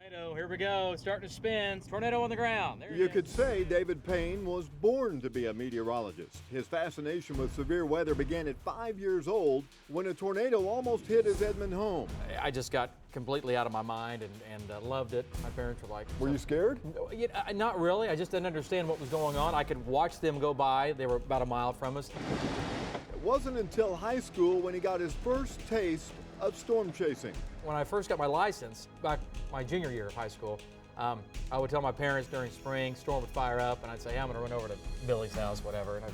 Tornado, here we go, starting to spin. Tornado on the ground. There You could say David Payne was born to be a meteorologist. His fascination with severe weather began at 5 years old when a tornado almost hit his Edmond home. I just got completely out of my mind and loved it. My parents were like... Were you scared? Not really. I just didn't understand what was going on. I could watch them go by. They were about a mile from us. It wasn't until high school when he got his first taste of storm chasing. When I first got my license, back my junior year of high school, I would tell my parents during spring, storm would fire up, and I'd say, hey, I'm gonna run over to Billy's house, whatever. And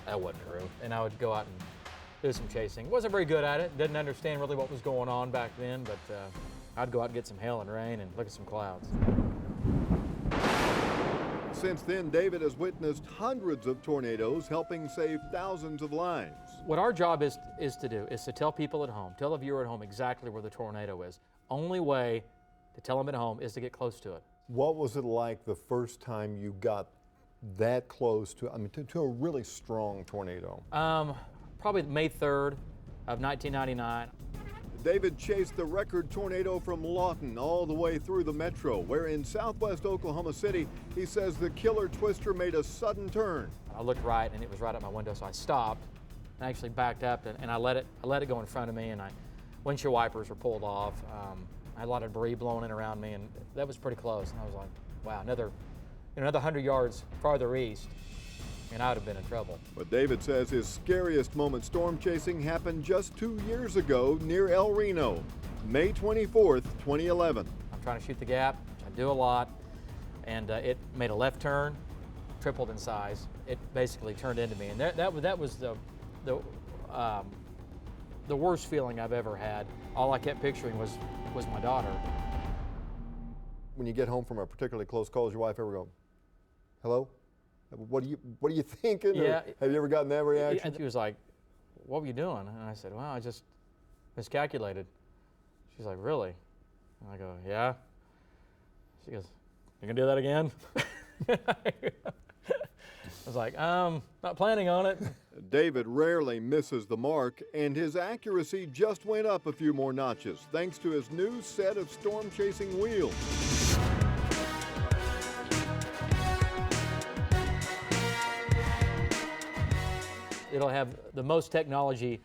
that wasn't true. And I would go out and do some chasing. Wasn't very good at it, didn't understand really what was going on back then, but I'd go out and get some hail and rain and look at some clouds. Since then, David has witnessed hundreds of tornadoes, helping save thousands of lives. What our job is to do is to tell people at home, tell the viewer at home exactly where the tornado is. Only way to tell them at home is to get close to it. What was it like the first time you got that close to, to a really strong tornado? Probably May 3rd of 1999. David chased the record tornado from Lawton all the way through the metro, where in southwest Oklahoma City, he says the killer twister made a sudden turn. I looked right and it was right at my window, so I stopped and actually backed up and I let it go in front of me, and windshield wipers were pulled off. I had a lot of debris blowing in around me, and that was pretty close. And I was like, wow, another 100 yards farther east, and I would have been in trouble. But David says his scariest moment storm chasing happened just 2 years ago near El Reno, May 24th, 2011. I'm trying to shoot the gap. I do a lot, and it made a left turn, tripled in size. It basically turned into me, and that was the worst feeling I've ever had. All I kept picturing was my daughter. When you get home from a particularly close call, does your wife ever go, hello? What are you thinking? Yeah. Or have you ever gotten that reaction? And she was like, what were you doing? And I said, well, I just miscalculated. She's like, really? And I go, yeah. She goes, you gonna do that again? I was like, not planning on it. David rarely misses the mark, and his accuracy just went up a few more notches thanks to his new set of storm chasing wheels. It'll have the most technology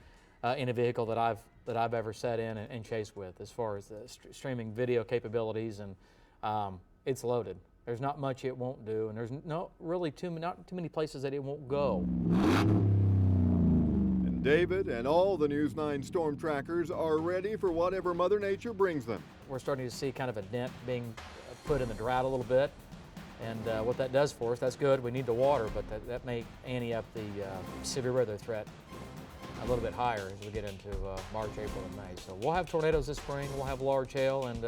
in a vehicle that I've ever sat in and chased with, as far as the streaming video capabilities, and it's loaded. There's not much it won't do, and there's not too many places that it won't go. And David and all the News 9 storm trackers are ready for whatever Mother Nature brings them. We're starting to see kind of a dent being put in the drought a little bit. And what that does for us, that's good. We need the water, but that may ante up the severe weather threat a little bit higher as we get into March, April, and May. So we'll have tornadoes this spring. We'll have large hail, and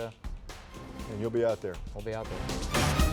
you'll be out there. We'll be out there.